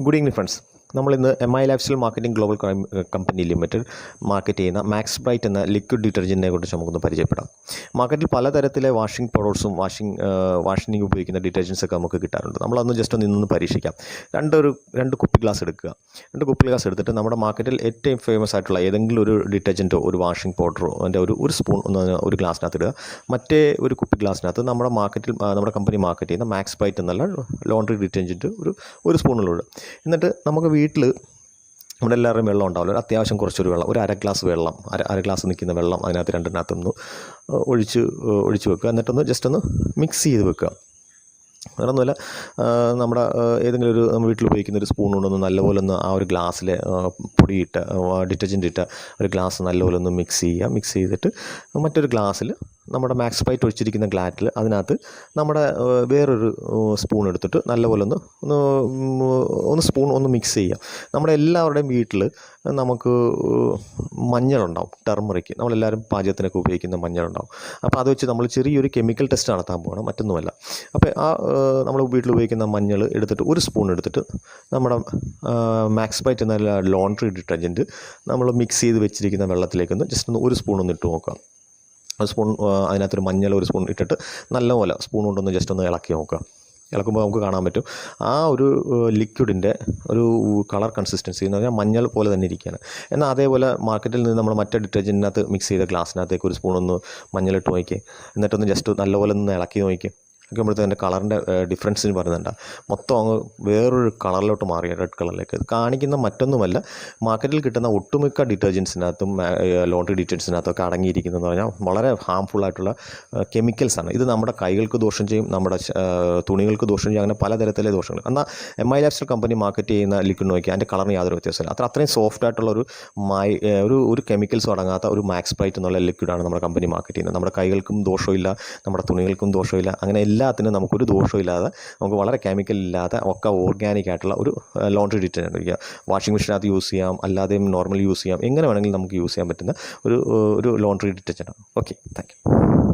Good evening friends. നമ്മളിന്ന് MI lifestyle marketing global company limited market ചെയ്യുന്ന max bright എന്ന liquid ഡിറ്റർജൻറ്റിനെ കുറിച്ച് നമുക്കൊന്ന് പരിചയപ്പെടാം. മാർക്കറ്റിൽ പലതരത്തിലെ വാഷിംഗ് പൗഡേഴ്സും വാഷിംഗ് ഉപയോഗിക്കുന്ന ഡിറ്റർജൻസ് ഒക്കെ നമുക്ക് കിട്ടാറുണ്ട്. നമ്മളതൊന്ന് ജസ്റ്റ് ഒന്ന് പരീക്ഷിക്കാം. രണ്ട് കുപ്പി ഗ്ലാസ് എടുക്കുക. രണ്ട് കുപ്പി ഗ്ലാസ് എടുത്തിട്ട് നമ്മുടെ മാർക്കറ്റിൽ ഏറ്റവും ഫേമസ് ആയിട്ടുള്ള ഏതെങ്കിലും ഒരു ഡിറ്റർജൻറ്റോ ഒരു വാഷിംഗ് പൗഡറോ അതിൻ്റെ ഒരു സ്പൂൺ ഒരു ഗ്ലാസ്സിനകത്ത് ഇടുക. മറ്റേ ഒരു കുപ്പി ഗ്ലാസ്സിനകത്ത് നമ്മുടെ കമ്പനി മാർക്കറ്റ് ചെയ്യുന്ന മാക്സ് ബ്രൈറ്റ് എന്നുള്ള ലോണ്ടറി ഡിറ്റർജൻറ്റ് ഒരു സ്പൂണിലൂടെ. എന്നിട്ട് നമുക്ക് വീട്ടിൽ നമ്മുടെ എല്ലാവരുടെയും വെള്ളം ഉണ്ടാവില്ല, അത്യാവശ്യം കുറച്ചൊരു വെള്ളം, ഒരു അര ഗ്ലാസ് വെള്ളം, അര ഗ്ലാസ് നിൽക്കുന്ന വെള്ളം അതിനകത്ത് രണ്ടിനകത്തൊന്ന് ഒഴിച്ച് വെക്കുക. എന്നിട്ടൊന്ന് ജസ്റ്റ് ഒന്ന് മിക്സ് ചെയ്ത് വെക്കുക. വേറൊന്നുമില്ല, നമ്മുടെ ഏതെങ്കിലും നമ്മൾ വീട്ടിൽ ഉപയോഗിക്കുന്ന ഒരു സ്പൂൺ കൊണ്ടൊന്ന് നല്ലപോലെ ഒന്ന് ആ ഒരു ഗ്ലാസ്സിൽ പൊടിയിട്ട് ഡിറ്റർജൻറ്റ് ഇട്ട ഒരു ഗ്ലാസ് നല്ലപോലെ ഒന്ന് മിക്സ് ചെയ്തിട്ട് മറ്റൊരു ഗ്ലാസ്സിൽ നമ്മുടെ മാക്സ് ബ്രൈറ്റ് ഒഴിച്ചിരിക്കുന്ന ഗ്ലാറ്റിൽ അതിനകത്ത് നമ്മുടെ വേറൊരു സ്പൂൺ എടുത്തിട്ട് നല്ലപോലെ ഒന്ന് സ്പൂൺ ഒന്ന് മിക്സ് ചെയ്യുക. നമ്മുടെ എല്ലാവരുടെയും വീട്ടിൽ നമുക്ക് മഞ്ഞളുണ്ടാവും, ടെർമറിക്, നമ്മളെല്ലാവരും പാചകത്തിനൊക്കെ ഉപയോഗിക്കുന്ന മഞ്ഞളുണ്ടാവും. അപ്പോൾ അത് വെച്ച് നമ്മൾ ചെറിയൊരു കെമിക്കൽ ടെസ്റ്റ് നടത്താൻ പോകണം, മറ്റൊന്നുമല്ല. അപ്പോൾ നമ്മൾ വീട്ടിൽ ഉപയോഗിക്കുന്ന മഞ്ഞൾ എടുത്തിട്ട് ഒരു സ്പൂൺ എടുത്തിട്ട് നമ്മുടെ മാക്സ് ബ്രൈറ്റ് എന്ന ലോണ്ടറി ഡിറ്റർജൻറ്റ് നമ്മൾ മിക്സ് ചെയ്ത് വെച്ചിരിക്കുന്ന വെള്ളത്തിലേക്കൊന്ന് ജസ്റ്റ് ഒരു സ്പൂൺ ഒന്ന് ഇട്ട് നോക്കുക. ഒരു സ്പൂൺ അതിനകത്തൊരു മഞ്ഞൾ ഒരു സ്പൂൺ ഇട്ടിട്ട് നല്ലപോലെ സ്പൂൺ കൊണ്ടൊന്ന് ജസ്റ്റ് ഒന്ന് ഇളക്കി നോക്കുക. ഇളക്കുമ്പോൾ നമുക്ക് കാണാൻ പറ്റും ആ ഒരു ലിക്വിഡിൻ്റെ ഒരു കളർ കൺസിസ്റ്റൻസി എന്ന് പറഞ്ഞാൽ മഞ്ഞൾ പോലെ തന്നെ ഇരിക്കുകയാണ്. എന്നാൽ അതേപോലെ മാർക്കറ്റിൽ നിന്ന് നമ്മൾ മറ്റേ ഡിറ്റർജൻറ്റിനകത്ത് മിക്സ് ചെയ്ത ഗ്ലാസ്സിനകത്തേക്ക് ഒരു സ്പൂണൊന്ന് മഞ്ഞളിട്ട് നോക്കി, എന്നിട്ടൊന്ന് ജസ്റ്റ് നല്ലപോലെ ഒന്ന് ഇളക്കി നോക്കി നോക്കുമ്പോഴത്തേക്ക് അതിൻ്റെ കളറിൻ്റെ ഡിഫറൻസിന് പറയുന്നുണ്ട്. മൊത്തം അങ്ങ് വേറൊരു കളറിലോട്ട് മാറിയ റെഡ് കളറിലേക്ക്. ഇത് കാണിക്കുന്ന മറ്റൊന്നുമല്ല, മാർക്കറ്റിൽ കിട്ടുന്ന ഒട്ടുമിക്ക ഡിറ്റർജൻസിനകത്തും ലോണ്ടറി ഡിറ്റർജൻസിനകത്തൊക്കെ അടങ്ങിയിരിക്കുന്നതെന്ന് പറഞ്ഞാൽ വളരെ ഹാംഫുള്ളായിട്ടുള്ള കെമിക്കൽസാണ്. ഇത് നമ്മുടെ കൈകൾക്ക് ദോഷം ചെയ്യും, നമ്മുടെ തുണികൾക്ക് ദോഷം ചെയ്യും, അങ്ങനെ പലതരത്തിലെ ദോഷങ്ങൾ. എന്നാൽ MI ലൈഫ്സ്റ്റൈൽ കമ്പനി മാർക്കറ്റ് ചെയ്യുന്ന ലിക്വിഡ് നോക്കി അതിൻ്റെ കളറിന് യാതൊരു വ്യത്യാസമില്ല. അത്രയും സോഫ്റ്റ് ആയിട്ടുള്ള ഒരു കെമിക്കൽസും അടങ്ങാത്ത ഒരു മാക്സ് ബ്രൈറ്റ് എന്നുള്ള ലിക്വിഡാണ് നമ്മുടെ കമ്പനി മാർക്കറ്റ് ചെയ്യുന്നത്. നമ്മുടെ കൈകൾക്കും ദോഷമില്ല, നമ്മുടെ തുണികൾക്കും ദോഷമില്ല, അങ്ങനെ എല്ലാത്തിനും നമുക്കൊരു ദോഷമില്ലാതെ നമുക്ക് വളരെ കെമിക്കൽ ഇല്ലാതെ ഒക്കെ ഓർഗാനിക് ആയിട്ടുള്ള ഒരു ലോണ്ടറി ഡിറ്റർജൻറ്റ് വാഷിംഗ് മെഷീനകത്ത് യൂസ് ചെയ്യാം, അല്ലാതെയും നോർമൽ യൂസ് ചെയ്യാം, എങ്ങനെ വേണമെങ്കിലും നമുക്ക് യൂസ് ചെയ്യാൻ പറ്റുന്ന ഒരു ലോണ്ടറി ഡിറ്റർജൻറ്റാണ്. Okay, thank U.